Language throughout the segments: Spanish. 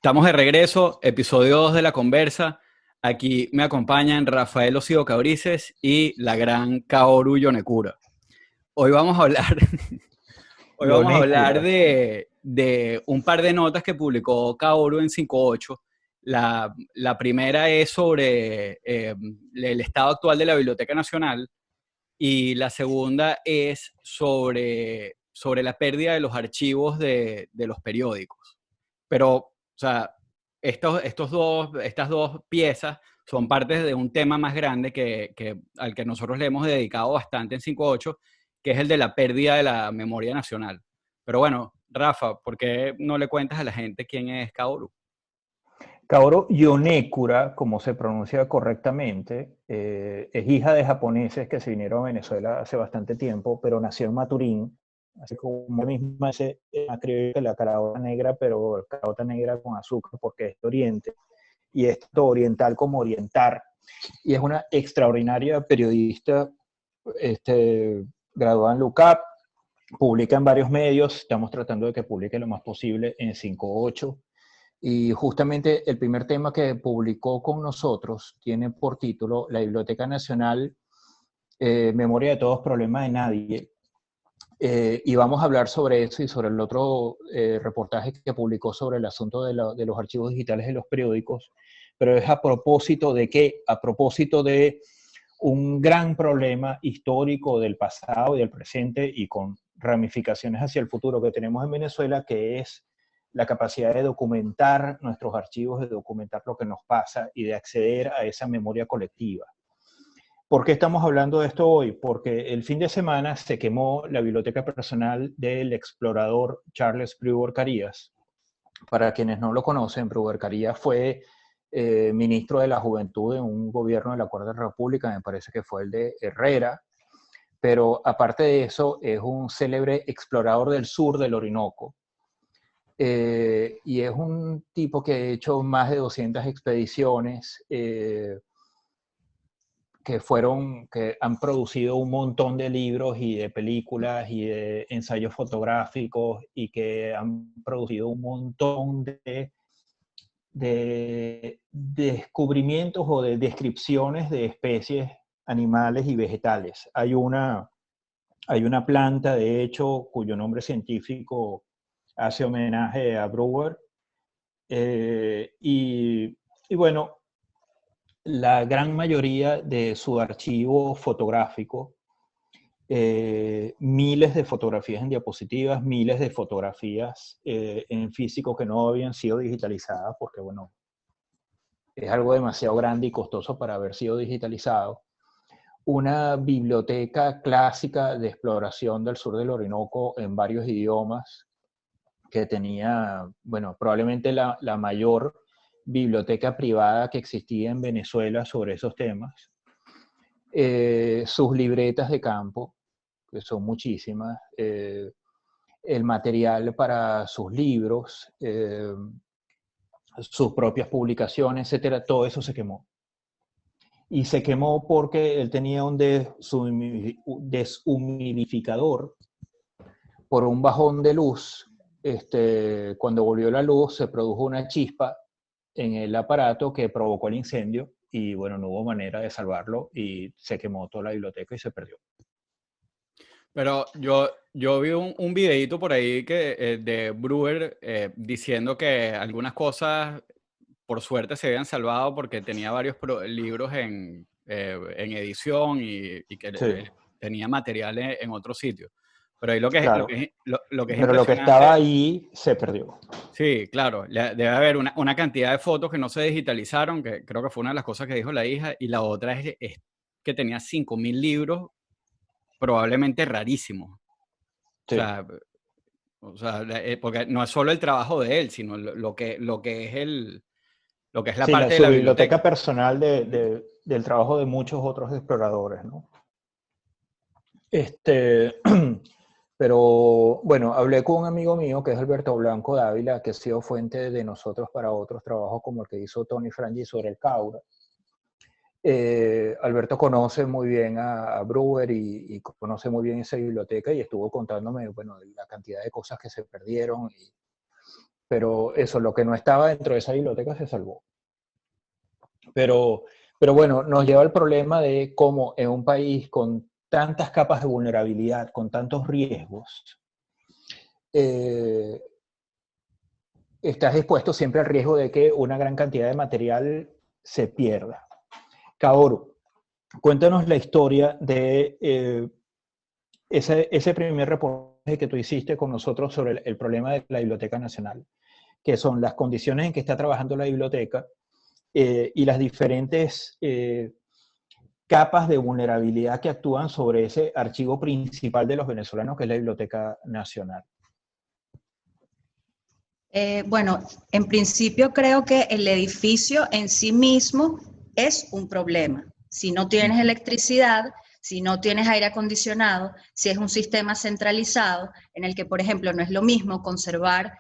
Estamos de regreso, episodio 2 de La Conversa. Aquí me acompañan Rafael Osido Cabrices y la gran Kaoru Yonekura. Hoy vamos a hablar, hoy vamos a hablar Yonécura. de un par de notas que publicó Kaoru en 58. La primera es sobre el estado actual de la Biblioteca Nacional y la segunda es sobre la pérdida de los archivos de los periódicos. Pero, o sea, estas dos piezas son partes de un tema más grande al que nosotros le hemos dedicado bastante en 5.8, que es el de la pérdida de la memoria nacional. Pero bueno, Rafa, ¿por qué no le cuentas a la gente quién es Kaoru? Kaoru Yonécura, como se pronuncia correctamente, es hija de japoneses que se vinieron a Venezuela hace bastante tiempo, pero nació en Maturín, así como ella misma se escribe que la caraota negra, pero caraota negra con azúcar porque es de Oriente, y es tanto oriental como orientar, y es una extraordinaria periodista, graduada en LUCAP, publica en varios medios, estamos tratando de que publique lo más posible en 5.8. Y justamente el primer tema que publicó con nosotros tiene por título La Biblioteca Nacional, Memoria de todos, problema de nadie. Y vamos a hablar sobre eso y sobre el otro reportaje que publicó sobre el asunto de los archivos digitales de los periódicos. Pero es a propósito de qué? A propósito de un gran problema histórico del pasado y del presente y con ramificaciones hacia el futuro que tenemos en Venezuela, que es la capacidad de documentar nuestros archivos, de documentar lo que nos pasa y de acceder a esa memoria colectiva. ¿Por qué estamos hablando de esto hoy? Porque el fin de semana se quemó la biblioteca personal del explorador Charles Brewer Carías. Para quienes no lo conocen, Brewer Carías fue ministro de la Juventud en un gobierno de la Cuarta República, me parece que fue el de Herrera, pero aparte de eso es un célebre explorador del sur del Orinoco. Y es un tipo que ha hecho más de 200 expediciones que han producido un montón de libros y de películas y de ensayos fotográficos y que han producido un montón de descubrimientos o de descripciones de especies animales y vegetales. Hay una planta, de hecho, cuyo nombre científico hace homenaje a Brewer. Y bueno, la gran mayoría de su archivo fotográfico, miles de fotografías en diapositivas, miles de fotografías en físico que no habían sido digitalizadas, porque bueno, es algo demasiado grande y costoso para haber sido digitalizado. Una biblioteca clásica de exploración del sur del Orinoco en varios idiomas, que tenía, bueno, probablemente la mayor biblioteca privada que existía en Venezuela sobre esos temas. Sus libretas de campo, que son muchísimas, el material para sus libros, sus propias publicaciones, etcétera, todo eso se quemó. Y se quemó porque él tenía un deshumidificador por un bajón de luz. Cuando volvió la luz se produjo una chispa en el aparato que provocó el incendio y bueno, no hubo manera de salvarlo y se quemó toda la biblioteca y se perdió. Pero yo vi un videíto por ahí de Brewer diciendo que algunas cosas por suerte se habían salvado porque tenía varios libros en edición y que Sí, tenía material en otros sitios. Pero ahí claro. lo que es Pero lo que estaba impresionante, ahí se perdió. sí, claro, debe haber una cantidad de fotos que no se digitalizaron, que creo que fue una de las cosas que dijo la hija, y la otra es que tenía 5.000 libros probablemente rarísimos. O Sí. sea, porque no es solo el trabajo de él, sino lo que es la Sí, parte de su la biblioteca biblioteca. personal del trabajo de muchos otros exploradores, ¿no? Este, pero bueno, hablé con un amigo mío que es Alberto Blanco Dávila, que ha sido fuente de nosotros para otros trabajos como el que hizo Tony Frangi sobre el Caura. Alberto conoce muy bien a Brewer y conoce muy bien esa biblioteca y estuvo contándome, bueno, la cantidad de cosas que se perdieron pero eso, lo que no estaba dentro de esa biblioteca se salvó. Pero bueno, nos lleva al problema de cómo en un país con tantas capas de vulnerabilidad, con tantos riesgos, eh, estás expuesto siempre al riesgo de que una gran cantidad de material se pierda. Kaoru, cuéntanos la historia de ese primer reportaje que tú hiciste con nosotros sobre el problema de la Biblioteca Nacional, que son las condiciones en que está trabajando la biblioteca y las diferentes capas de vulnerabilidad que actúan sobre ese archivo principal de los venezolanos, que es la Biblioteca Nacional. Bueno, en principio creo que el edificio en sí mismo es un problema. Si no tienes electricidad, si no tienes aire acondicionado, si es un sistema centralizado en el que, por ejemplo, no es lo mismo conservar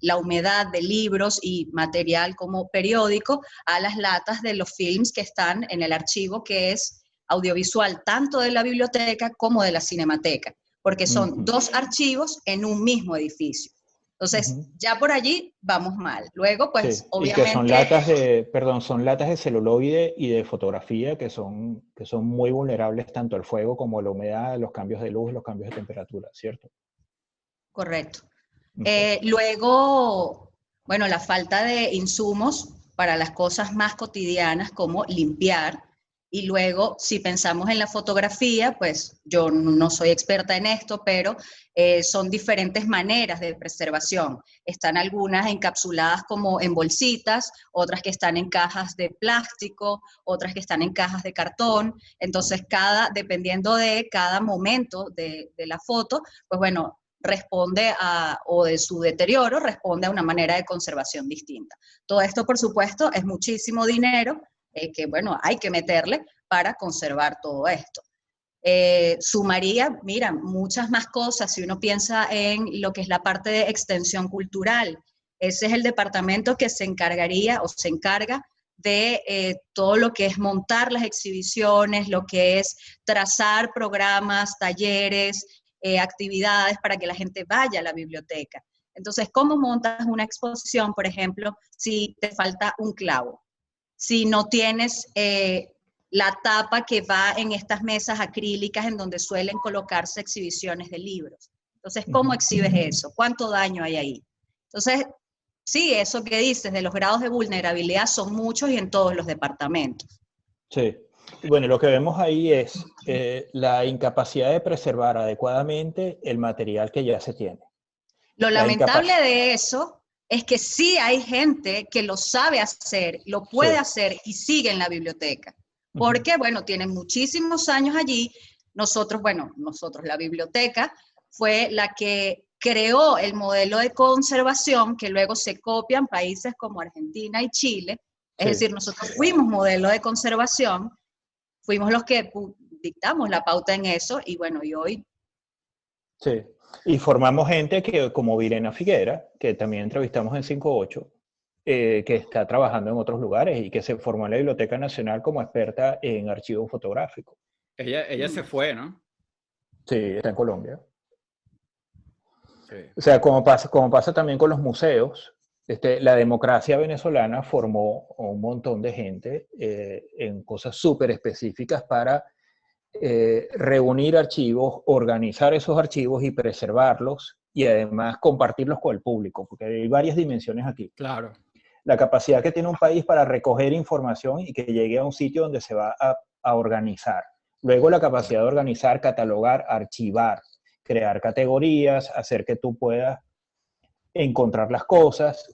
la humedad de libros y material como periódico a las latas de los films que están en el archivo, que es audiovisual tanto de la biblioteca como de la cinemateca, porque son dos archivos en un mismo edificio. Entonces, ya por allí vamos mal. Luego, pues, sí, obviamente... Y que son latas de, perdón, son latas de celuloide y de fotografía que son muy vulnerables tanto al fuego como a la humedad, los cambios de luz, los cambios de temperatura, ¿cierto? Correcto. Luego, bueno, la falta de insumos para las cosas más cotidianas como limpiar. Y luego, si pensamos en la fotografía, pues yo no soy experta en esto, pero son diferentes maneras de preservación. Están algunas encapsuladas como en bolsitas, otras que están en cajas de plástico, otras que están en cajas de cartón. Entonces, dependiendo de cada momento de la foto, pues bueno, responde o de su deterioro, responde a una manera de conservación distinta. Todo esto, por supuesto, es muchísimo dinero, que bueno, hay que meterle para conservar todo esto. Sumaría, mira, muchas más cosas si uno piensa en lo que es la parte de extensión cultural. Ese es el departamento que se encargaría o se encarga de todo lo que es montar las exhibiciones, lo que es trazar programas, talleres, actividades para que la gente vaya a la biblioteca. Entonces, ¿cómo montas una exposición, por ejemplo, si te falta un clavo? Si no tienes la tapa que va en estas mesas acrílicas en donde suelen colocarse exhibiciones de libros. Entonces, ¿cómo exhibes eso? ¿Cuánto daño hay ahí? Entonces, sí, eso que dices de los grados de vulnerabilidad son muchos y en todos los departamentos. Sí. Bueno, lo que vemos ahí es la incapacidad de preservar adecuadamente el material que ya se tiene. Lo lamentable de eso es que sí hay gente que lo sabe hacer, lo puede hacer y sigue en la biblioteca. Porque, bueno, tienen muchísimos años allí. Nosotros, la biblioteca fue la que creó el modelo de conservación que luego se copia en países como Argentina y Chile. Es decir, nosotros fuimos modelo de conservación, fuimos los que dictamos la pauta en eso y bueno, y hoy... Sí. Y formamos gente que, como Virena Figuera, que también entrevistamos en 58, que está trabajando en otros lugares y que se formó en la Biblioteca Nacional como experta en archivo fotográfico. Ella se fue, ¿no? Sí, está en Colombia. Sí. O sea, como pasa también con los museos, la democracia venezolana formó un montón de gente en cosas súper específicas para reunir archivos, organizar esos archivos y preservarlos y además compartirlos con el público, porque hay varias dimensiones aquí. Claro. La capacidad que tiene un país para recoger información y que llegue a un sitio donde se va a organizar. Luego la capacidad de organizar, catalogar, archivar, crear categorías, hacer que tú puedas encontrar las cosas.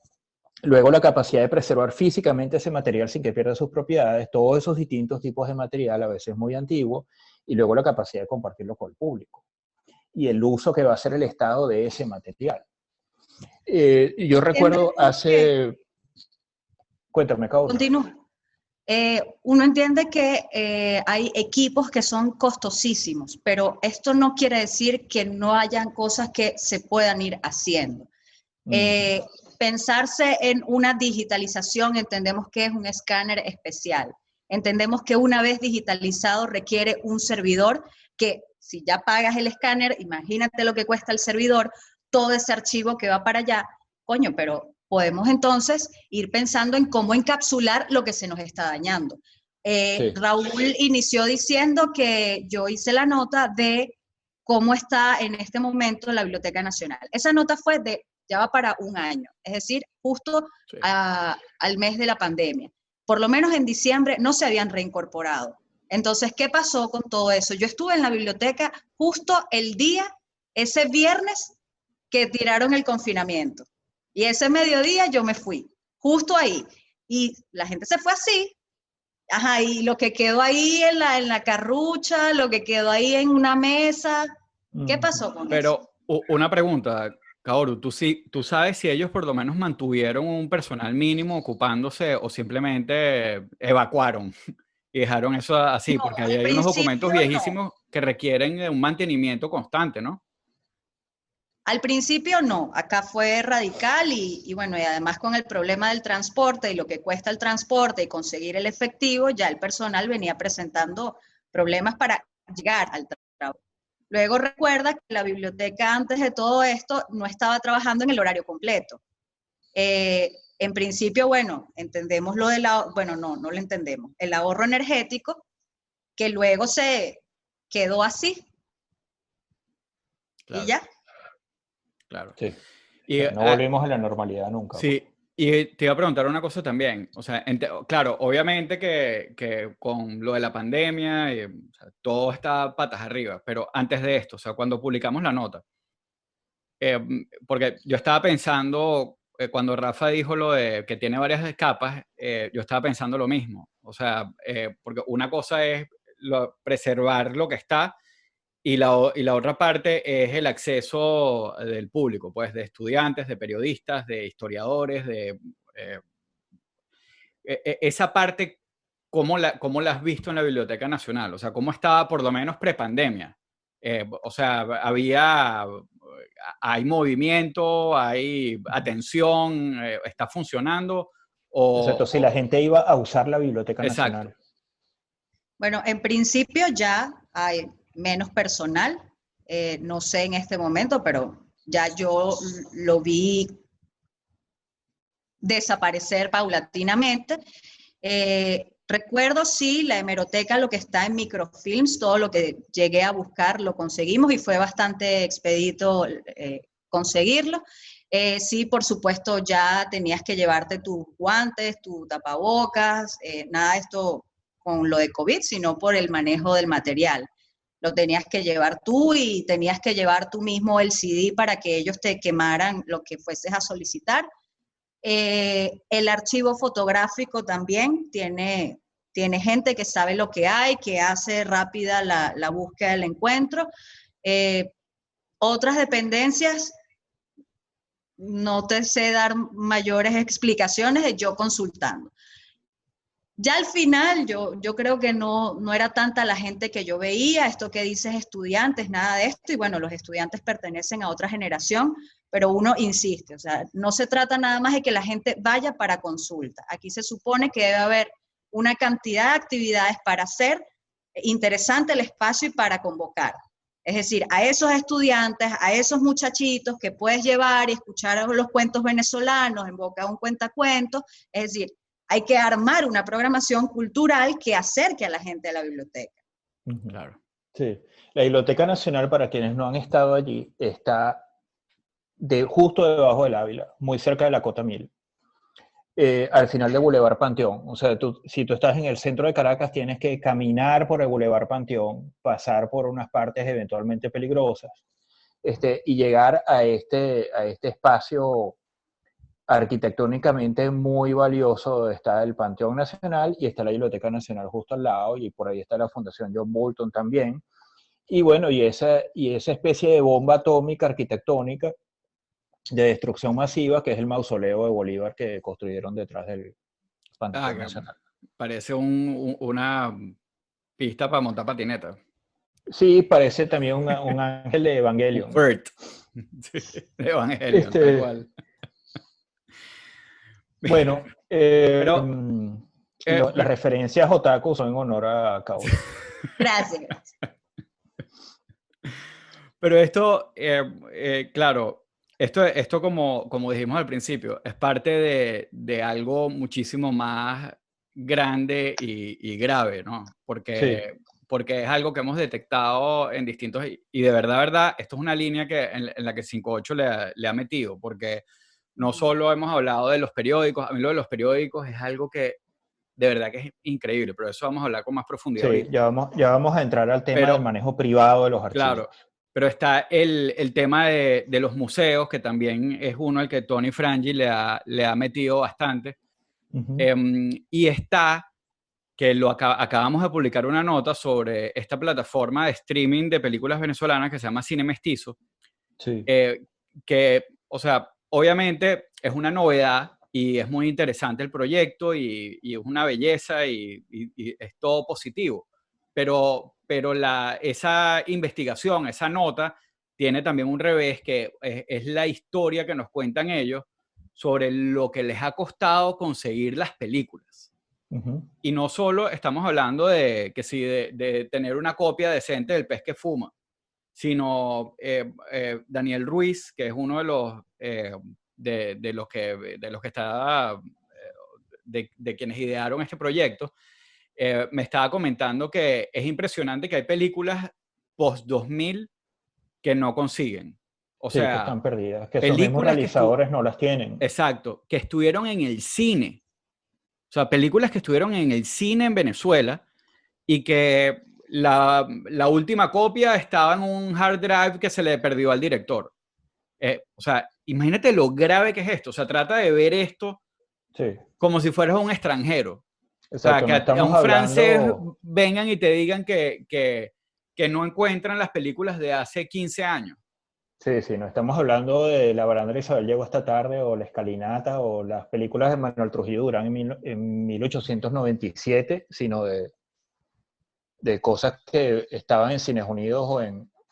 Luego la capacidad de preservar físicamente ese material sin que pierda sus propiedades, todos esos distintos tipos de material, a veces muy antiguo, y luego la capacidad de compartirlo con el público. Y el uso que va a hacer el Estado de ese material. Yo recuerdo hace... Cuéntame, Kaoru. Continúa. Uno entiende que hay equipos que son costosísimos, pero esto no quiere decir que no hayan cosas que se puedan ir haciendo. Pensarse en una digitalización, entendemos que es un escáner especial. Entendemos que una vez digitalizado requiere un servidor que, si ya pagas el escáner, imagínate lo que cuesta el servidor, todo ese archivo que va para allá, coño, pero podemos entonces ir pensando en cómo encapsular lo que se nos está dañando. Sí. Raúl inició diciendo que yo hice la nota de cómo está en este momento la Biblioteca Nacional. Esa nota fue ya va para un año, es decir, justo Sí. al mes de la pandemia. Por lo menos en diciembre no se habían reincorporado. Entonces, ¿qué pasó con todo eso? Yo estuve en la biblioteca justo ese viernes que tiraron el confinamiento. Y ese mediodía yo me fui, justo ahí. Y la gente se fue así. Ajá, y lo que quedó ahí en la carrucha, lo que quedó ahí en una mesa, ¿qué pasó con eso? Pero una pregunta, Kaoru, ¿tú sabes si ellos por lo menos mantuvieron un personal mínimo ocupándose o simplemente evacuaron y dejaron eso así? No, Porque al hay unos principio documentos no. viejísimos que requieren de un mantenimiento constante, ¿no? Al principio no, acá fue radical y bueno, y además con el problema del transporte y lo que cuesta el transporte y conseguir el efectivo, ya el personal venía presentando problemas para llegar al trabajo. Luego recuerda que la biblioteca antes de todo esto no estaba trabajando en el horario completo. En principio, bueno, entendemos bueno, no lo entendemos, el ahorro energético, que luego se quedó así. Claro. Y ya. Claro. Sí. Y, no volvimos a la normalidad nunca. Sí, y te iba a preguntar una cosa también. O sea, claro, obviamente que con lo de la pandemia, o sea, todo está patas arriba, pero antes de esto, o sea, cuando publicamos la nota, porque yo estaba pensando, cuando Rafa dijo lo de que tiene varias capas, yo estaba pensando lo mismo. O sea, porque una cosa es preservar lo que está y la otra parte es el acceso del público, pues de estudiantes, de periodistas, de historiadores, esa parte, ¿cómo la has visto en la Biblioteca Nacional? O sea, ¿cómo estaba por lo menos prepandemia? O sea, hay movimiento, hay atención, está funcionando Exacto, si la gente iba a usar la Biblioteca Exacto. Nacional. Bueno, en principio ya hay menos personal, no sé en este momento, pero ya yo lo vi desaparecer paulatinamente. Recuerdo, sí, la hemeroteca, lo que está en microfilms, todo lo que llegué a buscar lo conseguimos y fue bastante expedito conseguirlo. Sí, por supuesto, ya tenías que llevarte tus guantes, tu tapabocas, nada de esto con lo de COVID, sino por el manejo del material. Lo tenías que llevar tú y tenías que llevar tú mismo el CD para que ellos te quemaran lo que fueses a solicitar. El archivo fotográfico también tiene gente que sabe lo que hay, que hace rápida la búsqueda del encuentro. Otras dependencias, no te sé dar mayores explicaciones de yo consultando. Ya al final, yo creo que no era tanta la gente que yo veía, esto que dices estudiantes, nada de esto, y bueno, los estudiantes pertenecen a otra generación, pero uno insiste, o sea, no se trata nada más de que la gente vaya para consulta. Aquí se supone que debe haber una cantidad de actividades para hacer interesante el espacio y para convocar. Es decir, a esos estudiantes, a esos muchachitos que puedes llevar y escuchar los cuentos venezolanos en boca de un cuentacuentos, es decir, hay que armar una programación cultural que acerque a la gente a la biblioteca. Claro. Sí. La Biblioteca Nacional, para quienes no han estado allí, está justo debajo del Ávila, muy cerca de la Cota 1000, al final de Boulevard Panteón. O sea, si tú estás en el centro de Caracas, tienes que caminar por el Boulevard Panteón, pasar por unas partes eventualmente peligrosas, y llegar a este espacio arquitectónicamente muy valioso, donde está el Panteón Nacional y está la Biblioteca Nacional justo al lado, y por ahí está la Fundación John Bolton también. Y bueno, y esa especie de bomba atómica arquitectónica de destrucción masiva, que es el mausoleo de Bolívar que construyeron detrás del Panteón Nacional. Parece una pista para montar patineta. Sí, parece también un ángel de Evangelion. Un Bert. Sí, de Evangelion, tal cual. Bueno, Pero, las referencias otaku son en honor a Kaoru. Gracias. Pero esto, claro, Esto como dijimos al principio, es parte de algo muchísimo más grande y grave, ¿no? Sí. Porque es algo que hemos detectado en distintos... Y de verdad, esto es una línea en la que 58 le ha metido, porque no solo hemos hablado de los periódicos, a mí lo de los periódicos es algo que de verdad que es increíble, pero de eso vamos a hablar con más profundidad Sí, ahorita. ya vamos a entrar al tema del Pero, manejo privado de los archivos. claro, pero está el tema de los museos, que también es uno al que Tony Frangi le ha metido bastante. Ujú. Y está que acabamos de publicar una nota sobre esta plataforma de streaming de películas venezolanas que se llama Cine Mestizo, Sí, que, o sea, obviamente es una novedad y es muy interesante el proyecto y es una belleza y es todo positivo, pero esa investigación, esa nota, tiene también un revés que es la historia que nos cuentan ellos sobre lo que les ha costado conseguir las películas. ujú. Y no solo estamos hablando de que sí, de tener una copia decente del Pez que Fuma, sino Daniel Ruiz, que es uno de los que está, de quienes idearon este proyecto, me estaba comentando que es impresionante que hay películas post-2000 que no consiguen. O Sí, que sea, están perdidas, que esos mismos películas realizadores no las tienen. exacto, que estuvieron en el cine. O sea, películas que estuvieron en el cine en Venezuela y que la última copia estaba en un hard drive que se le perdió al director. O sea, imagínate lo grave que es esto. O sea, trata de ver esto Sí, como si fueras un extranjero. O sea, exacto, que no a estamos un francés hablando, vengan y te digan que no encuentran las películas de hace 15 años. sí, sí, no estamos hablando de La barandera Isabel llegó esta tarde o La escalinata o las películas de Manuel Trujillo Durán en 1897, sino de cosas que estaban en Cines Unidos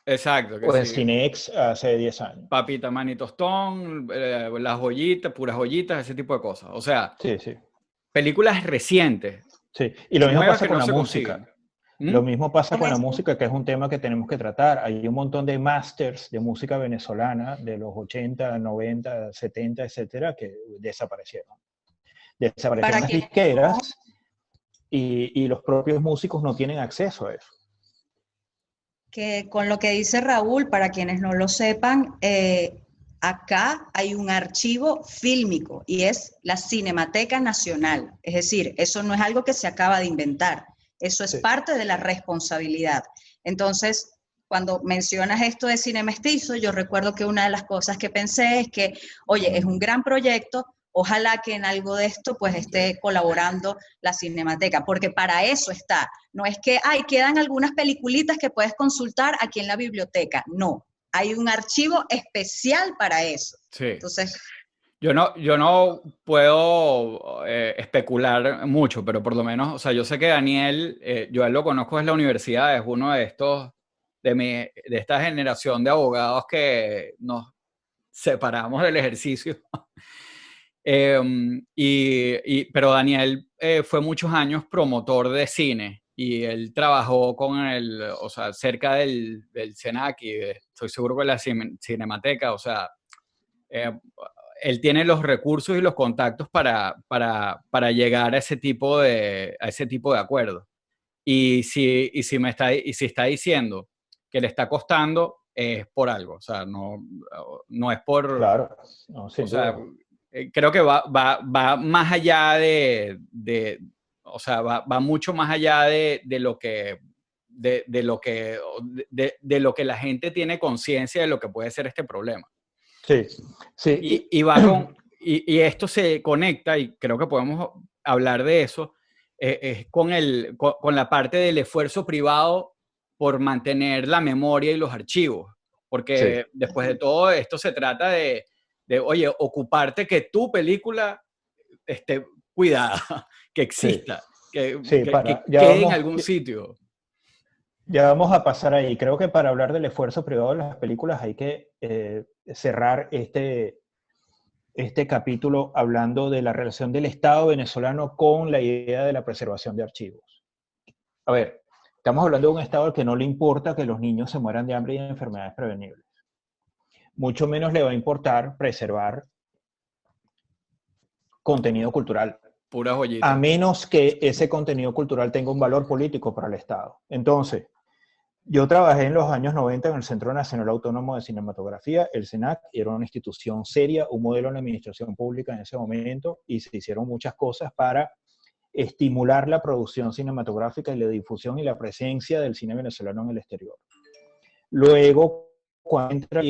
Exacto, que o en sí. Cinex hace 10 años. Papita, Manny Tostón, las joyitas, puras joyitas, ese tipo de cosas. O sea, Sí, sí, películas recientes, sí. Y lo mismo nuevas pasa que con no la se música. consiguen. ¿Mm? Lo mismo pasa Es con la eso. música, que es un tema que tenemos que tratar. Hay un montón de masters de música venezolana de los 80, 90, 70, etcétera, que desaparecieron. Desaparecieron Para las quienes no, disqueras y los propios músicos no tienen acceso a eso. que con lo que dice Raúl, para quienes no lo sepan, acá hay un archivo fílmico y es la Cinemateca Nacional. Es decir, eso no es algo que se acaba de inventar, eso es Sí, parte de la responsabilidad. Entonces, cuando mencionas esto de Cine Mestizo, yo recuerdo que una de las cosas que pensé es que, oye, es un gran proyecto, ojalá que en algo de esto pues esté colaborando la Cinemateca, porque para eso está. No es que, ay, quedan algunas peliculitas que puedes consultar aquí en la biblioteca. No, hay un archivo especial para eso. Sí. Entonces, Yo no puedo especular mucho, pero por lo menos, o sea, yo sé que Daniel, yo a él lo conozco desde la universidad, es uno de estos, de esta generación de abogados que nos separamos del ejercicio. Pero Daniel fue muchos años promotor de cine y él trabajó o sea, cerca del CENAC y estoy seguro que la Cinemateca, o sea, eh, él tiene los recursos y los contactos para llegar a ese tipo de acuerdos. Y si está diciendo que le está costando, es por algo, o sea, no es por, claro, no, o sin sea, duda. creo que va más allá o sea, va mucho más allá de lo que, de lo que la gente tiene conciencia de lo que puede ser este problema. Sí, sí. Y va con, y esto se conecta, y creo que podemos hablar de eso, es con la parte del esfuerzo privado por mantener la memoria y los archivos. Sí, Porque después de todo esto se trata oye, ocuparte que tu película esté cuidada, que sí, exista, sí, que ya quede en vamos, algún sitio. ya vamos a pasar ahí. Creo que para hablar del esfuerzo privado de las películas hay que cerrar este capítulo hablando de la relación del Estado venezolano con la idea de la preservación de archivos. A ver, estamos hablando de un Estado al que no le importa que los niños se mueran de hambre y de enfermedades prevenibles. mucho menos le va a importar preservar contenido cultural. Pura joyita. A menos que ese contenido cultural tenga un valor político para el Estado. Entonces, yo trabajé en los años 90 en el Centro Nacional Autónomo de Cinematografía, el CENAC, era una institución seria, un modelo de la administración pública en ese momento, y se hicieron muchas cosas para estimular la producción cinematográfica y la difusión y la presencia del cine venezolano en el exterior. Luego, cuando entra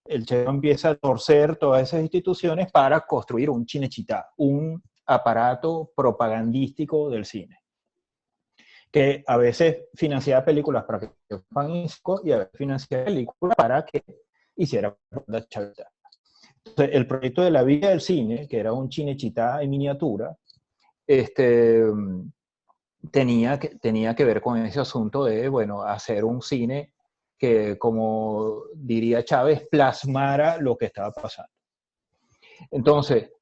el Che empieza a torcer todas esas instituciones para construir un Cinecittà, un aparato propagandístico del cine, que a veces financiaba películas para que fueran y a veces financiaba películas para que hiciera la chavita. Entonces, el proyecto de la Villa del Cine, que era un Cinecittà en miniatura, tenía que ver con ese asunto de, bueno, hacer un cine que, como diría Chávez, plasmara lo que estaba pasando. Entonces,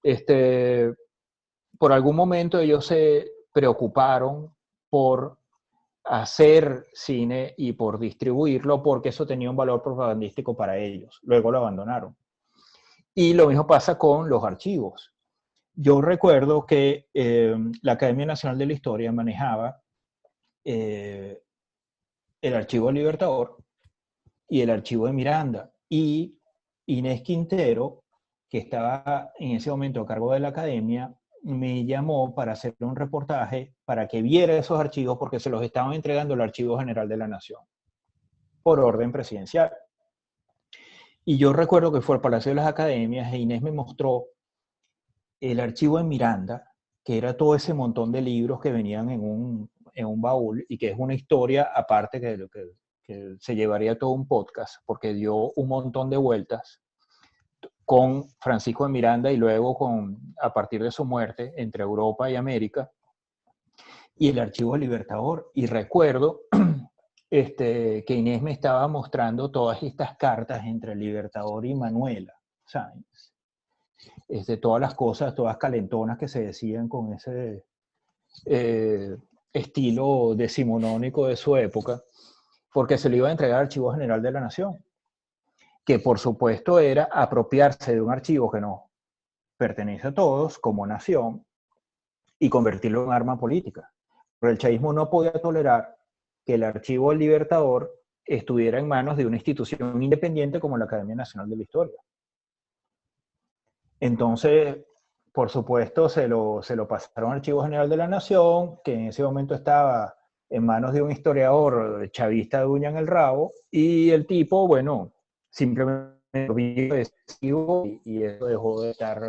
por algún momento ellos se preocuparon por hacer cine y por distribuirlo, porque eso tenía un valor propagandístico para ellos. Luego lo abandonaron. Y lo mismo pasa con los archivos. Yo recuerdo que la Academia Nacional de la Historia manejaba el archivo del Libertador y el archivo de Miranda. Y Inés Quintero, que estaba en ese momento a cargo de la academia, me llamó para hacer un reportaje para que viera esos archivos porque se los estaban entregando al Archivo General de la Nación por orden presidencial. Y yo recuerdo que fue al Palacio de las Academias e Inés me mostró el archivo de Miranda, que era todo ese montón de libros que venían en un baúl y que es una historia aparte que se llevaría todo un podcast porque dio un montón de vueltas con Francisco de Miranda y luego a partir de su muerte entre Europa y América, y el archivo del Libertador. Y recuerdo que Inés me estaba mostrando todas estas cartas entre el Libertador y Manuela Sáenz. Todas las cosas, todas calentonas que se decían con ese estilo decimonónico de su época, porque se le iba a entregar al Archivo General de la Nación, que por supuesto era apropiarse de un archivo que nos pertenece a todos como nación y convertirlo en arma política. Pero el chavismo no podía tolerar que el archivo del Libertador estuviera en manos de una institución independiente como la Academia Nacional de la Historia. Entonces, por supuesto, se lo pasaron al Archivo General de la Nación, que en ese momento estaba en manos de un historiador chavista de uña en el rabo, y el tipo, bueno, simplemente lo vio y eso dejó de estar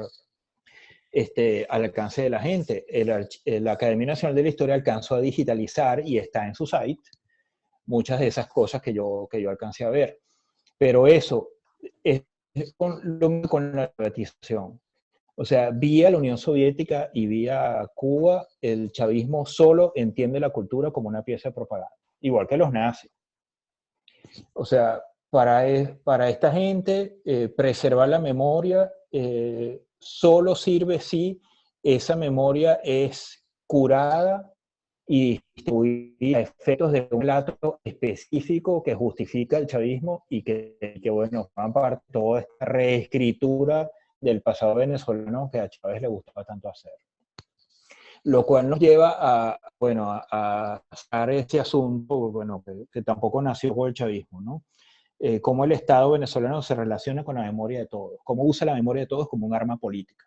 al alcance de la gente. La Academia Nacional de la Historia alcanzó a digitalizar y está en su site muchas de esas cosas que yo alcancé a ver. Pero eso es con la privatización. O sea, vía la Unión Soviética y vía Cuba, el chavismo solo entiende la cultura como una pieza de propaganda, igual que los nazis. O sea, para esta gente, preservar la memoria solo sirve si esa memoria es curada y distribuida a efectos de un relato específico que justifica el chavismo y que bueno, forma parte de toda esta reescritura del pasado venezolano que a Chávez le gustaba tanto hacer. Lo cual nos lleva a hacer ese asunto, bueno, que tampoco nació por el chavismo, ¿no? Cómo el Estado venezolano se relaciona con la memoria de todos, cómo usa la memoria de todos como un arma política.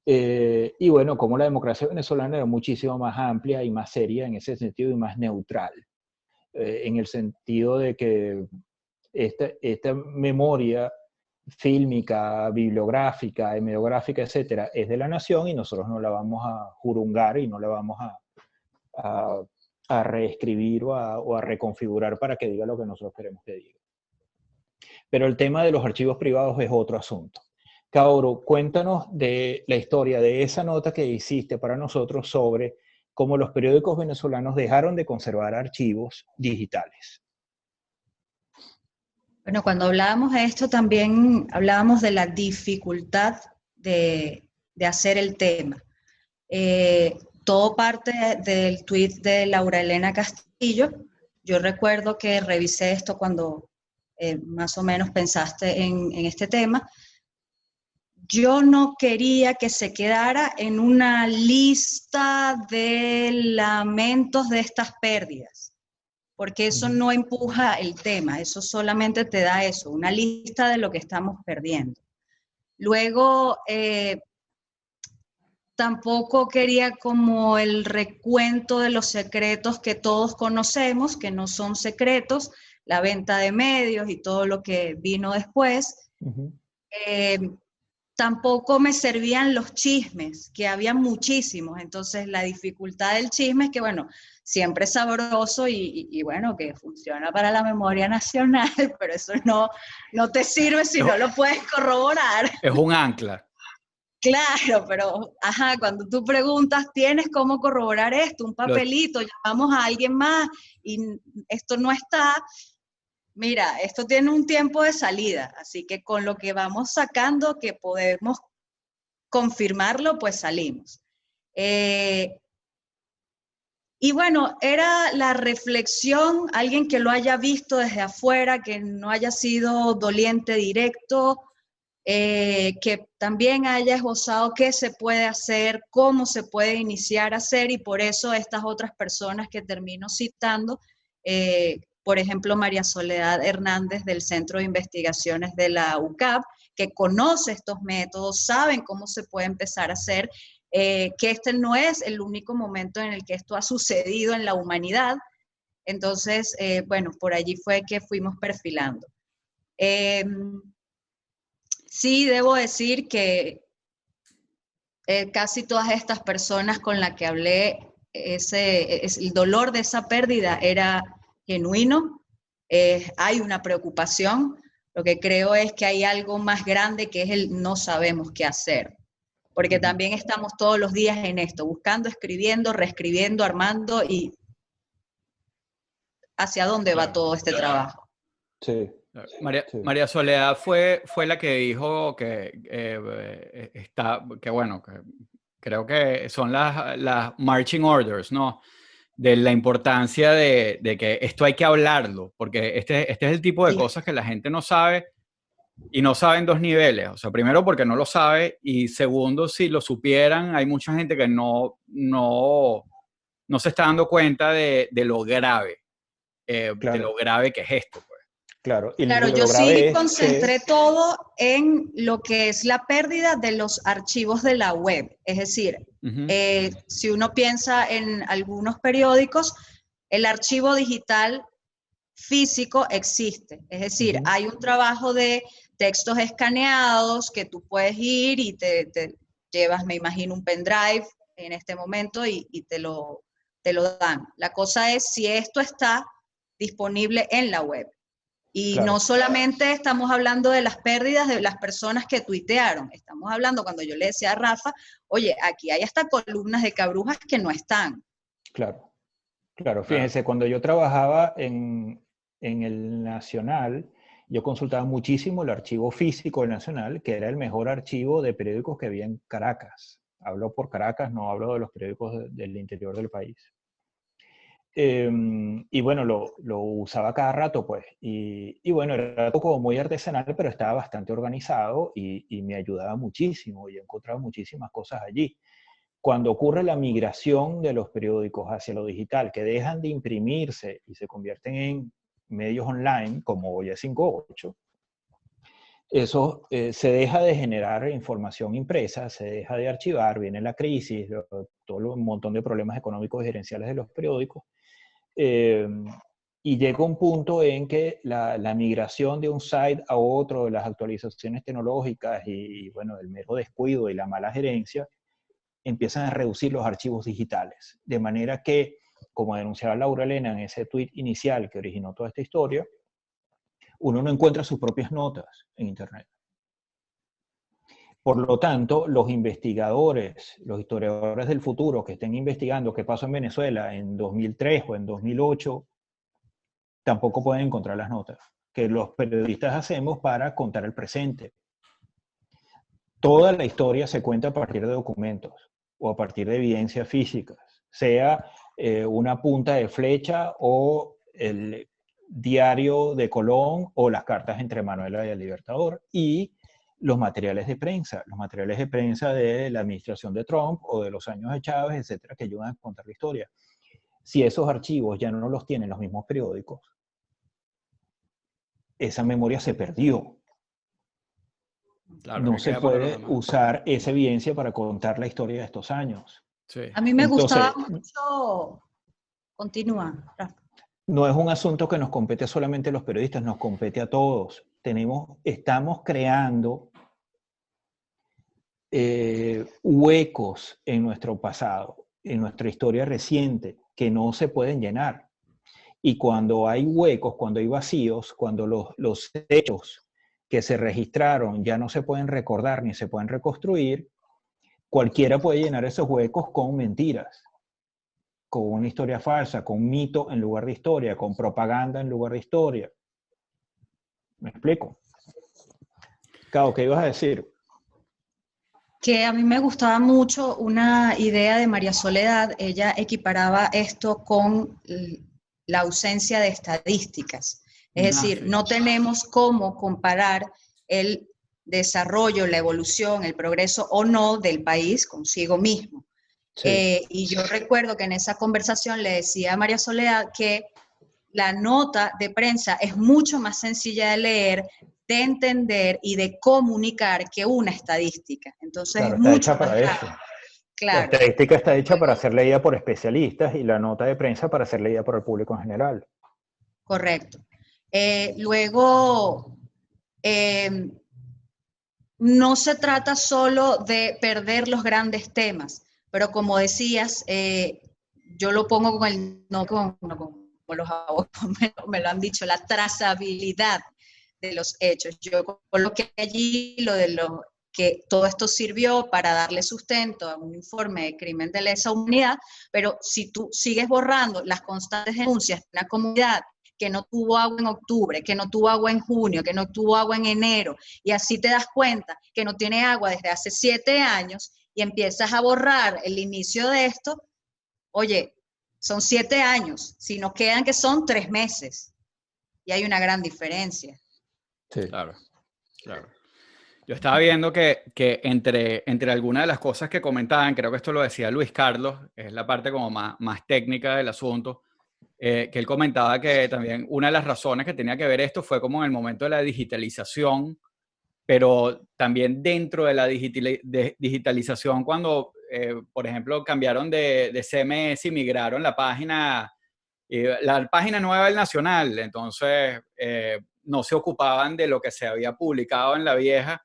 Y bueno, cómo la democracia venezolana era muchísimo más amplia y más seria en ese sentido y más neutral, en el sentido de que esta memoria fílmica, bibliográfica, hemodográfica, etcétera, es de la nación y nosotros no la vamos a jurungar y no la vamos a reescribir o a reconfigurar para que diga lo que nosotros queremos que diga. Pero el tema de los archivos privados es otro asunto. Kaoru, cuéntanos de la historia de esa nota que hiciste para nosotros sobre cómo los periódicos venezolanos dejaron de conservar archivos digitales. Bueno, cuando hablábamos de esto también hablábamos de la dificultad de hacer el tema. Todo parte del tuit de Laura Elena Castillo. Yo recuerdo que revisé esto cuando más o menos pensaste en este tema. Yo no quería que se quedara en una lista de lamentos de estas pérdidas, porque eso no empuja el tema, eso solamente te da eso, una lista de lo que estamos perdiendo. Luego, tampoco quería como el recuento de los secretos que todos conocemos, que no son secretos, la venta de medios y todo lo que vino después. Tampoco me servían los chismes, que había muchísimos. Entonces, la dificultad del chisme es que, bueno, siempre es sabroso y bueno, que funciona para la memoria nacional, pero eso no te sirve si no lo puedes corroborar. Es un ancla. Claro, pero, ajá, cuando tú preguntas, ¿tienes cómo corroborar esto? Un papelito, llamamos a alguien más y esto no está. Mira, esto tiene un tiempo de salida, así que con lo que vamos sacando, que podemos confirmarlo, pues salimos. Y bueno, era la reflexión, alguien que lo haya visto desde afuera, que no haya sido doliente directo, que también haya esbozado qué se puede hacer, cómo se puede iniciar a hacer, y por eso estas otras personas que termino citando, por ejemplo, María Soledad Hernández del Centro de Investigaciones de la UCAP, que conoce estos métodos, saben cómo se puede empezar a hacer, que este no es el único momento en el que esto ha sucedido en la humanidad. Entonces, bueno, por allí fue que fuimos perfilando. Sí, debo decir que casi todas estas personas con las que hablé, el dolor de esa pérdida era genuino. Hay una preocupación. Lo que creo es que hay algo más grande, que es el no sabemos qué hacer. Porque también estamos todos los días en esto, buscando, escribiendo, reescribiendo, armando, y hacia dónde va todo este trabajo. Sí. María Soledad fue la que dijo que bueno, que creo que son las marching orders, ¿no? De la importancia de que esto hay que hablarlo, porque este es el tipo de cosas que la gente no sabe, y no sabe en dos niveles. O sea, primero porque no lo sabe, y segundo, si lo supieran, hay mucha gente que no se está dando cuenta de lo grave, Claro. de lo grave que es esto, pues. Claro, yo sí concentré todo en lo que es la pérdida de los archivos de la web. Es decir, si uno piensa en algunos periódicos, el archivo digital físico existe. Es decir, hay un trabajo de textos escaneados que tú puedes ir y te llevas, me imagino, un pendrive en este momento y te lo dan. La cosa es si esto está disponible en la web. Y no solamente estamos hablando de las pérdidas de las personas que tuitearon, estamos hablando, cuando yo le decía a Rafa, oye, aquí hay hasta columnas de Cabrujas que no están. Claro, fíjense, cuando yo trabajaba en el Nacional, yo consultaba muchísimo el archivo físico del Nacional, que era el mejor archivo de periódicos que había en Caracas. Hablo por Caracas, no hablo de los periódicos del interior del país. Y bueno, lo usaba cada rato, pues. Y bueno, era como muy artesanal, pero estaba bastante organizado y me ayudaba muchísimo. Y encontraba muchísimas cosas allí. Cuando ocurre la migración de los periódicos hacia lo digital, que dejan de imprimirse y se convierten en medios online, como hoy es 5.8, eso se deja de generar información impresa, se deja de archivar, viene la crisis, todo un montón de problemas económicos y gerenciales de los periódicos. Y llega un punto en que la migración de un site a otro, las actualizaciones tecnológicas y bueno, el mero descuido y la mala gerencia, empiezan a reducir los archivos digitales. De manera que, como denunciaba Laura Elena en ese tweet inicial que originó toda esta historia, uno no encuentra sus propias notas en Internet. Por lo tanto, los investigadores, los historiadores del futuro que estén investigando qué pasó en Venezuela en 2003 o en 2008, tampoco pueden encontrar las notas que los periodistas hacemos para contar el presente. Toda la historia se cuenta a partir de documentos o a partir de evidencias físicas, sea una punta de flecha o diario de Colón o las cartas entre Manuela y el Libertador, y los materiales de prensa de la administración de Trump o de los años de Chávez, etcétera, que ayudan a contar la historia. Si esos archivos ya no los tienen los mismos periódicos, esa memoria se perdió. Claro, no se puede usar esa evidencia para contar la historia de estos años. Sí. A mí me gustaba mucho... Continúa, Rafa. No es un asunto que nos compete solamente a los periodistas, nos compete a todos. Estamos creando huecos en nuestro pasado, en nuestra historia reciente, que no se pueden llenar. Y cuando hay huecos, cuando hay vacíos, cuando los hechos que se registraron ya no se pueden recordar ni se pueden reconstruir, cualquiera puede llenar esos huecos con mentiras, con una historia falsa, con mito en lugar de historia, con propaganda en lugar de historia. ¿Me explico? Cabo, ¿qué ibas a decir? Que a mí me gustaba mucho una idea de María Soledad. Ella equiparaba esto con la ausencia de estadísticas. Es decir, no tenemos cómo comparar el desarrollo, la evolución, el progreso o no del país consigo mismo. Sí. Y yo recuerdo que en esa conversación le decía a María Soledad que la nota de prensa es mucho más sencilla de leer, de entender y de comunicar que una estadística. Entonces claro, es mucho está hecha para eso. Claro. La estadística está hecha para ser leída por especialistas y la nota de prensa para ser leída por el público en general. Correcto. Luego, no se trata solo de perder los grandes temas, pero como decías, yo lo pongo con el, no con los abogados me lo han dicho, la trazabilidad de los hechos. Yo coloqué allí lo de que todo esto sirvió para darle sustento a un informe de crimen de lesa humanidad, pero si tú sigues borrando las constantes denuncias de una comunidad que no tuvo agua en octubre, que no tuvo agua en junio, que no tuvo agua en enero, y así te das cuenta que no tiene agua desde hace 7 años y empiezas a borrar el inicio de esto, oye, son 7 años, si nos quedan que son 3 meses, y hay una gran diferencia. Sí. Claro, claro. Yo estaba viendo que entre algunas de las cosas que comentaban, creo que esto lo decía Luis Carlos, es la parte como más técnica del asunto, que él comentaba que también una de las razones que tenía que ver esto fue como en el momento de la digitalización, pero también dentro de la digitalización cuando, por ejemplo, cambiaron de CMS y migraron la página nueva del Nacional, entonces no se ocupaban de lo que se había publicado en la vieja,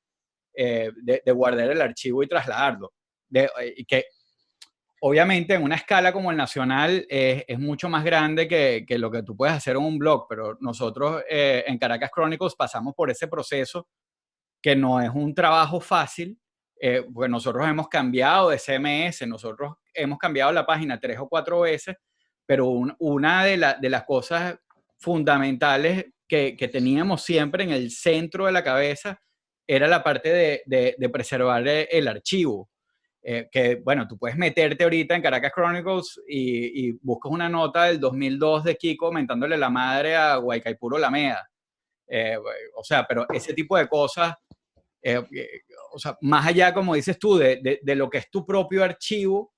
de guardar el archivo y trasladarlo. Y que obviamente en una escala como el Nacional es mucho más grande que lo que tú puedes hacer en un blog, pero nosotros en Caracas Chronicles pasamos por ese proceso que no es un trabajo fácil, pues nosotros hemos cambiado de CMS, nosotros hemos cambiado la página 3 o 4 veces, pero una de las cosas fundamentales que teníamos siempre en el centro de la cabeza era la parte de preservar el archivo. Que, bueno, tú puedes meterte ahorita en Caracas Chronicles y buscas una nota del 2002 de Kiko mentándole la madre a Guaycaipuro Lameda. O sea, pero ese tipo de cosas, o sea, más allá, como dices tú, de lo que es tu propio archivo,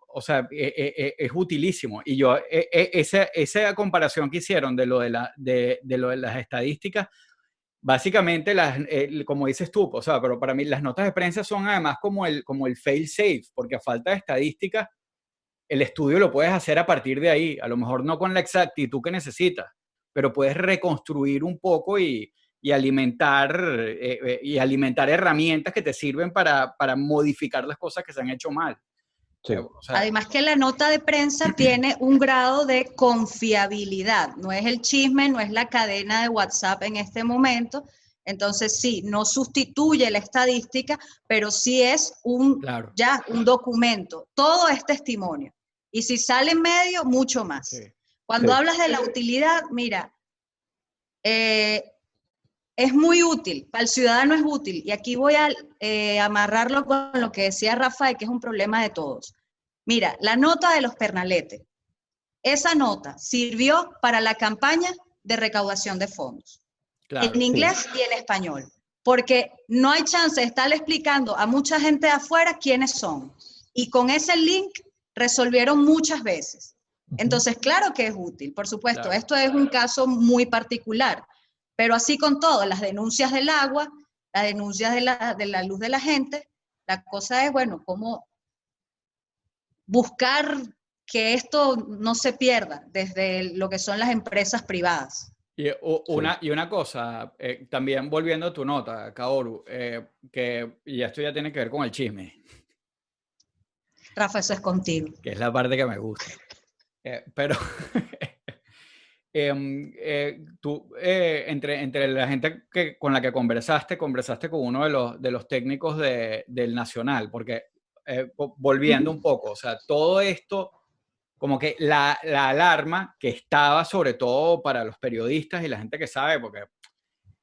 o sea, es utilísimo. Y yo, esa comparación que hicieron de lo de las estadísticas, básicamente, como dices tú, o sea, pero para mí las notas de prensa son además como el fail safe, porque a falta de estadística, el estudio lo puedes hacer a partir de ahí, a lo mejor no con la exactitud que necesitas, pero puedes reconstruir un poco y alimentar herramientas que te sirven para modificar las cosas que se han hecho mal. Sí. O sea, además que la nota de prensa tiene un grado de confiabilidad, no es el chisme, no es la cadena de WhatsApp en este momento, entonces sí, no sustituye la estadística, pero sí es claro, ya un documento, todo es testimonio, y si sale en medio, mucho más. Sí. Cuando hablas de la utilidad, mira, es muy útil, para el ciudadano es útil, y aquí voy a amarrarlo con lo que decía Rafael, que es un problema de todos. Mira, la nota de los Pernalete, esa nota sirvió para la campaña de recaudación de fondos. Claro, en inglés y en español. Porque no hay chance de estar explicando a mucha gente de afuera quiénes son. Y con ese link resolvieron muchas veces. Entonces, claro que es útil, por supuesto. Claro. Esto es un caso muy particular. Pero así con todo, las denuncias del agua, las denuncias de la luz de la gente, la cosa es, bueno, cómo buscar que esto no se pierda desde lo que son las empresas privadas. Y una cosa, también volviendo a tu nota, Kaoru, y esto ya tiene que ver con el chisme, Rafa, eso es contigo. que es la parte que me gusta. Pero tú, entre la gente con la que conversaste con uno de los técnicos del Nacional, porque volviendo un poco, o sea, todo esto, como que la alarma que estaba sobre todo para los periodistas y la gente que sabe, porque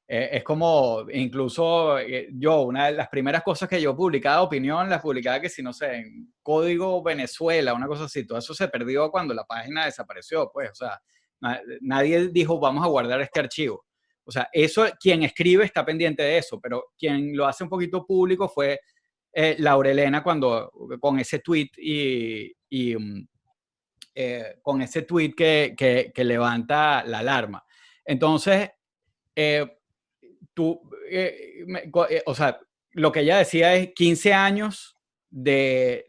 es como, incluso yo, una de las primeras cosas que yo publicaba opinión, las publicaba que si no sé, en Código Venezuela, una cosa así, todo eso se perdió cuando la página desapareció, pues, o sea, nadie dijo vamos a guardar este archivo. O sea, eso, quien escribe está pendiente de eso, pero quien lo hace un poquito público fue Laurelena con ese tweet con ese tweet que levanta la alarma. Entonces, o sea, lo que ella decía es 15 años de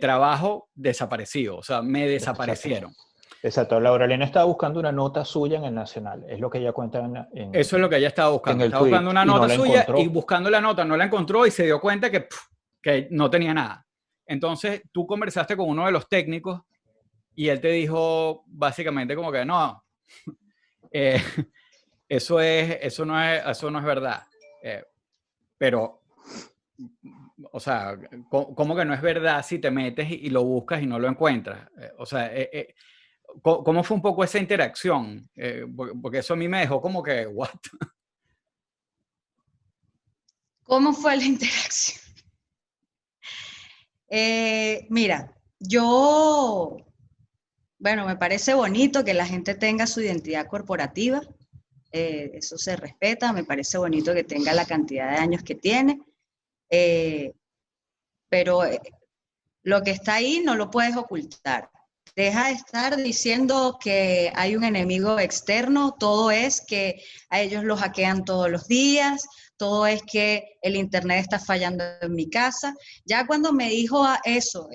trabajo desaparecido, o sea, me desaparecieron. Exacto. Laura Elena estaba buscando una nota suya en el Nacional, es lo que ella cuenta eso es lo que ella estaba buscando. Estaba tweet, buscando una nota suya encontró. Y buscando la nota no la encontró y se dio cuenta que no tenía nada. Entonces, tú conversaste con uno de los técnicos y él te dijo básicamente como que no, eso no es verdad. Pero, o sea, ¿cómo que no es verdad si te metes y lo buscas y no lo encuentras? O sea, ¿cómo fue un poco esa interacción? Porque eso a mí me dejó como que, ¿what? ¿Cómo fue la interacción? Mira, bueno, me parece bonito que la gente tenga su identidad corporativa. Eso se respeta, me parece bonito que tenga la cantidad de años que tiene, pero lo que está ahí no lo puedes ocultar. Deja de estar diciendo que hay un enemigo externo, todo es que a ellos los hackean todos los días, todo es que el internet está fallando en mi casa. Ya cuando me dijo eso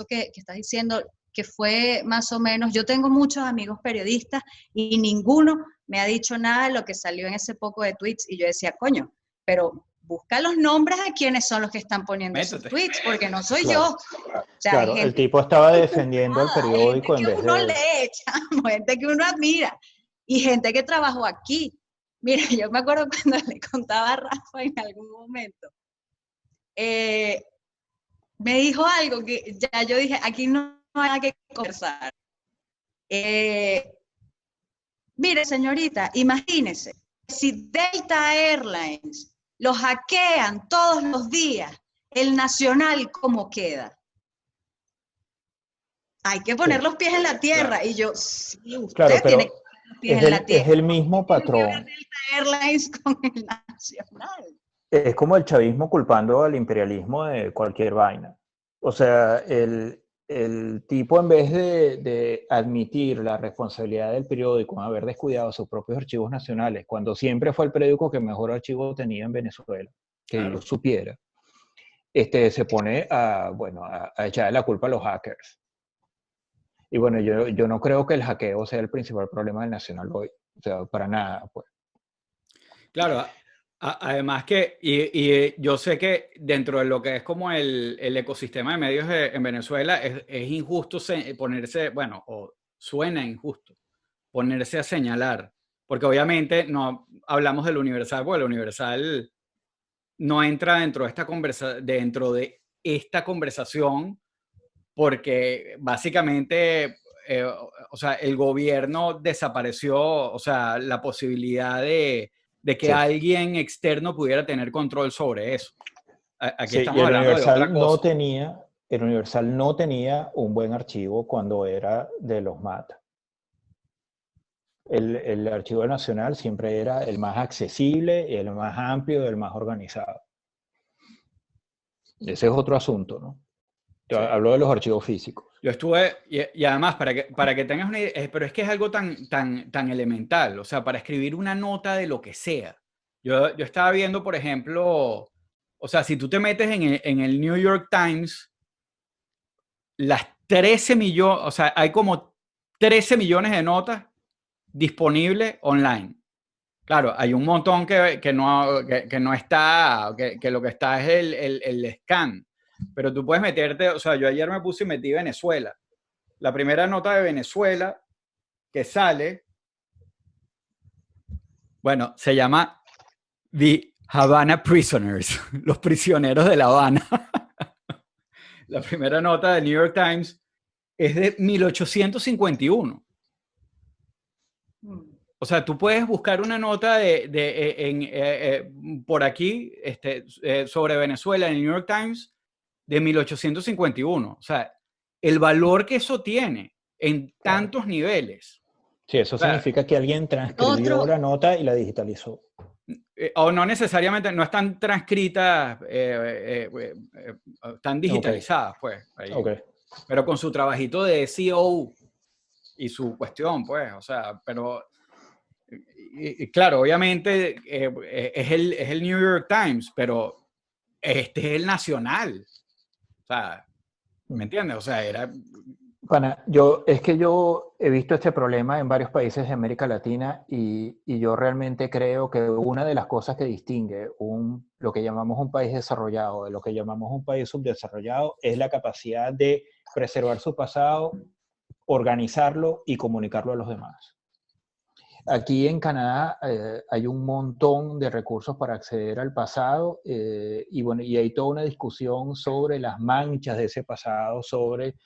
que estás diciendo, que fue más o menos, yo tengo muchos amigos periodistas y ninguno me ha dicho nada de lo que salió en ese poco de tweets, y yo decía, coño, pero busca los nombres de quiénes son los que están poniendo esos tweets, porque no soy yo. O sea, el tipo estaba defendiendo al periódico en vez de... Gente que uno lee, chamo, gente que uno admira, y gente que trabajó aquí. Mira, yo me acuerdo cuando le contaba a Rafa en algún momento, me dijo algo que ya yo dije, aquí no hay nada que conversar. Mire, señorita, imagínese, si Delta Airlines lo hackean todos los días, el Nacional, ¿cómo queda? Hay que poner los pies en la tierra. Claro. Y yo, sí, usted tiene que poner los pies en la tierra. Es el mismo patrón. Delta Airlines con el Nacional. Es como el chavismo culpando al imperialismo de cualquier vaina. O sea, el tipo, en vez de admitir la responsabilidad del periódico en haber descuidado sus propios archivos nacionales, cuando siempre fue el periódico que mejor archivo tenía en Venezuela, que claro, yo supiera, se pone a echarle la culpa a los hackers. Y bueno, yo no creo que el hackeo sea el principal problema del Nacional hoy. O sea, para nada, pues. Claro, además que, y yo sé que dentro de lo que es como el ecosistema de medios en Venezuela, es injusto ponerse, bueno, o suena injusto ponerse a señalar, porque obviamente no hablamos del Universal, porque el Universal no entra dentro de esta conversación, porque básicamente, o sea, el gobierno desapareció, o sea, la posibilidad de que sí, alguien externo pudiera tener control sobre eso. Aquí sí, estamos hablando de otra cosa. El Universal no tenía un buen archivo cuando era de los MAT. El Archivo Nacional siempre era el más accesible, el más amplio, el más organizado. Ese es otro asunto, ¿no? Yo Sí. hablo de los archivos físicos. Yo estuve, y además, para que tengas una idea, pero es que es algo tan elemental, o sea, para escribir una nota de lo que sea. Yo estaba viendo, por ejemplo, o sea, si tú te metes en el New York Times, las 13 millones, o sea, hay como 13 millones de notas disponibles online. Claro, hay un montón que no está, que lo que está es el scan, pero tú puedes meterte, o sea, yo ayer me puse y metí Venezuela. La primera nota de Venezuela que sale, bueno, se llama The Havana Prisoners, los prisioneros de La Habana. La primera nota del New York Times es de 1851. O sea, tú puedes buscar una nota por aquí sobre Venezuela en el New York Times de 1851. O sea, el valor que eso tiene en tantos niveles. Sí, eso O sea, significa que alguien transcribió la nota y la digitalizó. o no necesariamente, no están transcritas, están digitalizadas, pues. Ahí. Okay. Pero con su trabajito de SEO y su cuestión, pues, o sea, pero... Y claro, obviamente es el New York Times, pero este es el nacional. O sea, ¿me entiendes? O sea, era... Pana, es que yo he visto este problema en varios países de América Latina y yo realmente creo que una de las cosas que distingue lo que llamamos un país desarrollado de lo que llamamos un país subdesarrollado es la capacidad de preservar su pasado, organizarlo y comunicarlo a los demás. Aquí en Canadá hay un montón de recursos para acceder al pasado y bueno, y hay toda una discusión sobre las manchas de ese pasado, sobre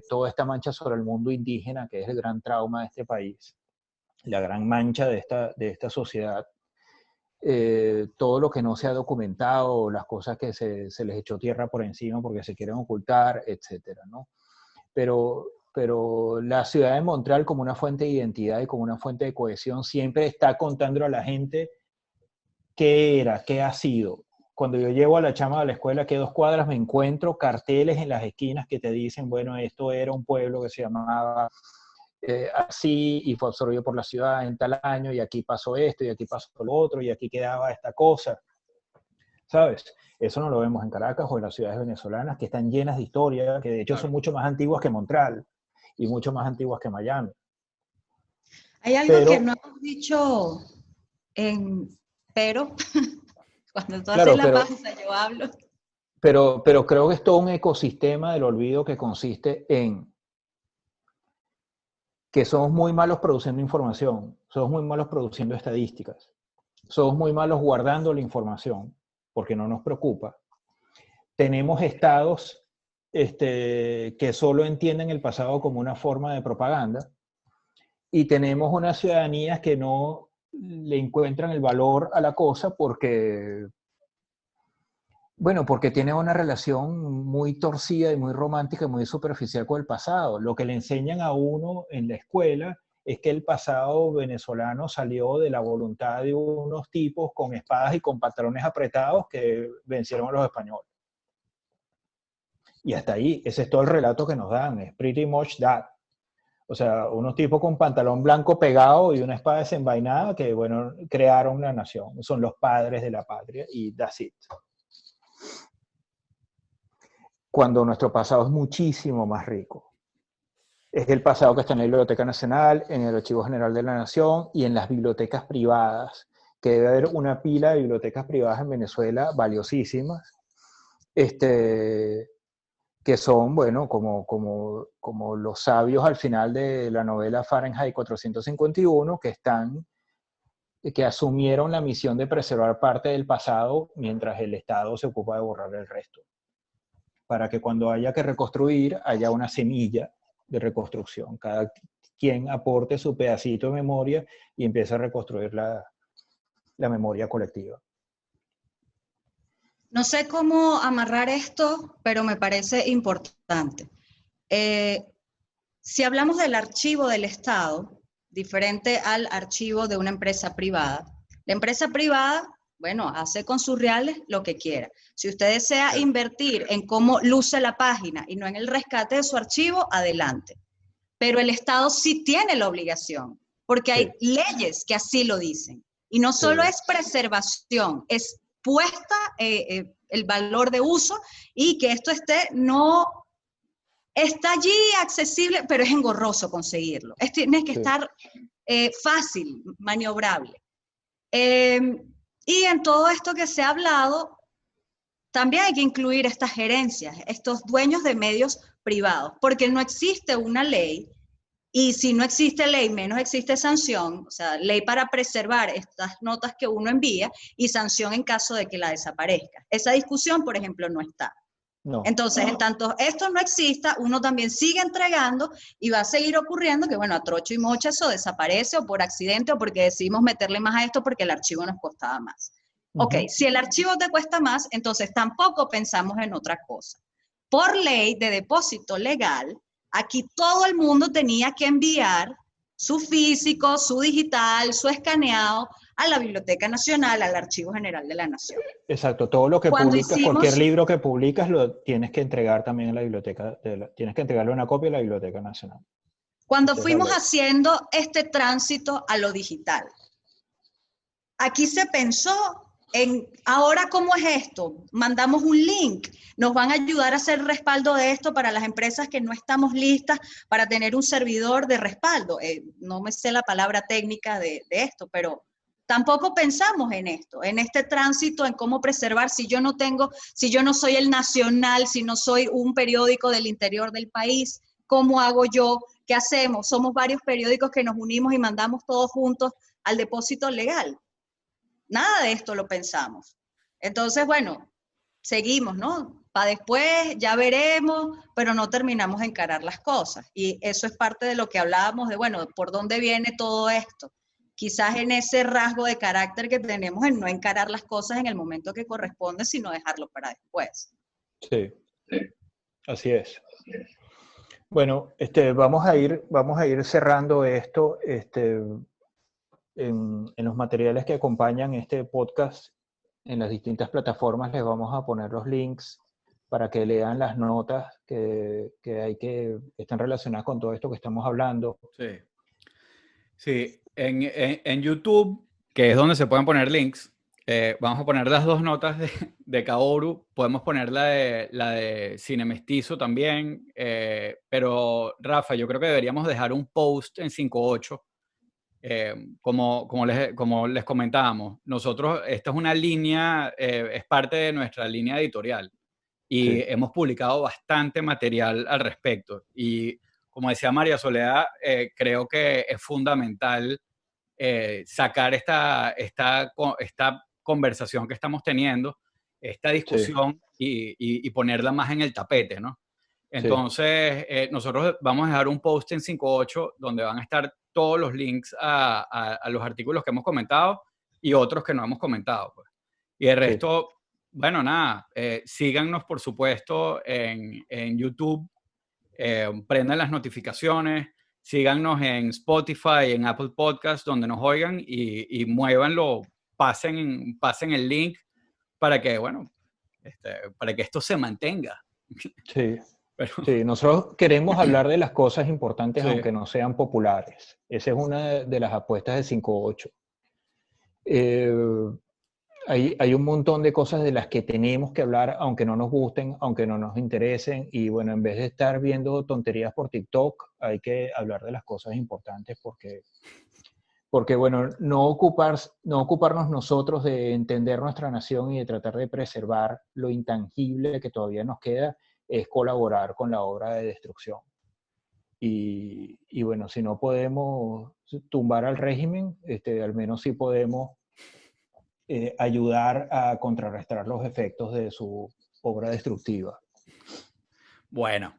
toda esta mancha sobre el mundo indígena, que es el gran trauma de este país, la gran mancha de esta sociedad. Todo lo que no se ha documentado, las cosas que se les echó tierra por encima porque se quieren ocultar, etcétera, ¿no? Pero la ciudad de Montreal como una fuente de identidad y como una fuente de cohesión siempre está contando a la gente qué era, qué ha sido. Cuando yo llego a la chama de la escuela, que 2 cuadras me encuentro carteles en las esquinas que te dicen, bueno, esto era un pueblo que se llamaba así y fue absorbido por la ciudad en tal año y aquí pasó esto y aquí pasó lo otro y aquí quedaba esta cosa. ¿Sabes? Eso no lo vemos en Caracas o en las ciudades venezolanas que están llenas de historia, que de hecho son mucho más antiguas que Montreal y mucho más antiguas que Miami. Hay algo que no hemos dicho pero cuando tú haces la pausa yo hablo. Pero creo que es todo un ecosistema del olvido que consiste en que somos muy malos produciendo información, somos muy malos produciendo estadísticas, somos muy malos guardando la información porque no nos preocupa. Tenemos estados que solo entienden el pasado como una forma de propaganda y tenemos unas ciudadanías que no le encuentran el valor a la cosa porque tienen una relación muy torcida y muy romántica y muy superficial con el pasado. Lo que le enseñan a uno en la escuela es que el pasado venezolano salió de la voluntad de unos tipos con espadas y con pantalones apretados que vencieron a los españoles. Y hasta ahí, ese es todo el relato que nos dan, es pretty much that. O sea, unos tipos con pantalón blanco pegado y una espada desenvainada que, bueno, crearon la nación. Son los padres de la patria y that's it. Cuando nuestro pasado es muchísimo más rico. Es el pasado que está en la Biblioteca Nacional, en el Archivo General de la Nación y en las bibliotecas privadas, que debe haber una pila de bibliotecas privadas en Venezuela valiosísimas, que son, bueno, como los sabios al final de la novela Fahrenheit 451, que asumieron la misión de preservar parte del pasado mientras el Estado se ocupa de borrar el resto. Para que cuando haya que reconstruir, haya una semilla de reconstrucción. Cada quien aporte su pedacito de memoria y empiece a reconstruir la memoria colectiva. No sé cómo amarrar esto, pero me parece importante. Si hablamos del archivo del Estado, diferente al archivo de una empresa privada. La empresa privada, bueno, hace con sus reales lo que quiera. Si usted desea invertir en cómo luce la página y no en el rescate de su archivo, adelante. Pero el Estado sí tiene la obligación, porque hay leyes que así lo dicen. Y no solo es preservación, es puesta el valor de uso y que esto no está allí accesible, pero es engorroso conseguirlo. Tiene que estar fácil, maniobrable. Y en todo esto que se ha hablado, también hay que incluir estas gerencias, estos dueños de medios privados, porque no existe una ley, y si no existe ley, menos existe sanción, o sea, ley para preservar estas notas que uno envía y sanción en caso de que la desaparezca. Esa discusión, por ejemplo, no está. No. Entonces, en tanto esto no exista, uno también sigue entregando y va a seguir ocurriendo que, bueno, a trocho y mocha eso desaparece o por accidente o porque decidimos meterle más a esto porque el archivo nos costaba más. Ok, si el archivo te cuesta más, entonces tampoco pensamos en otra cosa. Por ley de depósito legal, aquí todo el mundo tenía que enviar su físico, su digital, su escaneado a la Biblioteca Nacional, al Archivo General de la Nación. Exacto, todo lo que publicas, cualquier libro que publicas, lo tienes que entregar también a la biblioteca, tienes que entregarle una copia a la Biblioteca Nacional. Cuando fuimos haciendo este tránsito a lo digital, aquí se pensó en, ahora, ¿cómo es esto? Mandamos un link, nos van a ayudar a hacer respaldo de esto para las empresas que no estamos listas para tener un servidor de respaldo. No me sé la palabra técnica de esto, pero tampoco pensamos en esto, en este tránsito, en cómo preservar si yo no soy el Nacional, si no soy un periódico del interior del país, ¿cómo hago yo? ¿Qué hacemos? Somos varios periódicos que nos unimos y mandamos todos juntos al depósito legal. Nada de esto lo pensamos. Entonces, bueno, seguimos, ¿no? Para después, ya veremos, pero no terminamos de encarar las cosas. Y eso es parte de lo que hablábamos de, bueno, ¿por dónde viene todo esto? Quizás en ese rasgo de carácter que tenemos en no encarar las cosas en el momento que corresponde, sino dejarlo para después. Sí, así es. Bueno, vamos a ir cerrando esto. En los materiales que acompañan este podcast, en las distintas plataformas les vamos a poner los links para que lean las notas que están relacionadas con todo esto que estamos hablando. Sí. En YouTube, que es donde se pueden poner links, vamos a poner las dos notas de Kaoru, podemos poner la de Cine Mestizo también, pero Rafa, yo creo que deberíamos dejar un post en 5.8. Como les comentábamos, nosotros, esta es una línea, es parte de nuestra línea editorial y hemos publicado bastante material al respecto. Y como decía María Soledad, creo que es fundamental sacar esta conversación que estamos teniendo, esta discusión y ponerla más en el tapete, ¿no? Entonces, nosotros vamos a dejar un post en 5.8 donde van a estar todos los links a los artículos que hemos comentado y otros que no hemos comentado, pues. Y el resto, bueno, nada, síganos por supuesto en YouTube, prendan las notificaciones, síganos en Spotify, en Apple Podcasts, donde nos oigan y muévanlo, pasen el link para que, bueno, para que esto se mantenga. Sí. Sí, nosotros queremos hablar de las cosas importantes aunque no sean populares. Esa es una de las apuestas de 5.8. Hay un montón de cosas de las que tenemos que hablar aunque no nos gusten, aunque no nos interesen. Y bueno, en vez de estar viendo tonterías por TikTok, hay que hablar de las cosas importantes porque bueno, no ocuparnos nosotros de entender nuestra nación y de tratar de preservar lo intangible que todavía nos queda, es colaborar con la obra de destrucción. Y bueno, si no podemos tumbar al régimen, al menos sí podemos ayudar a contrarrestar los efectos de su obra destructiva. Bueno,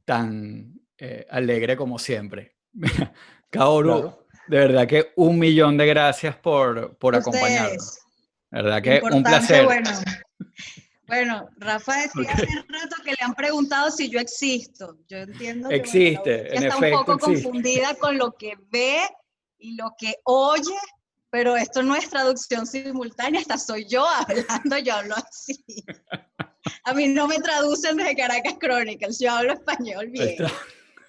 tan alegre como siempre. Kaoru, claro. De verdad que 1.000.000 de gracias por acompañarnos. De verdad que un placer. Bueno. Bueno, Rafa decía hace rato que le han preguntado si yo existo. Yo entiendo que Existe, bueno, en está efecto un poco existe. confundida con lo que ve y lo que oye, pero esto no es traducción simultánea, hasta soy yo hablando, yo hablo así. A mí no me traducen desde Caracas Chronicles, yo hablo español Ahí bien. está.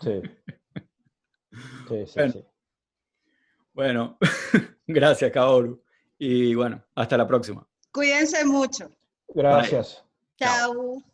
Sí. Sí, sí, Bueno. sí. Bueno, gracias, Kaoru. Y bueno, hasta la próxima. Cuídense mucho. Bye. Gracias. Chao. Chao.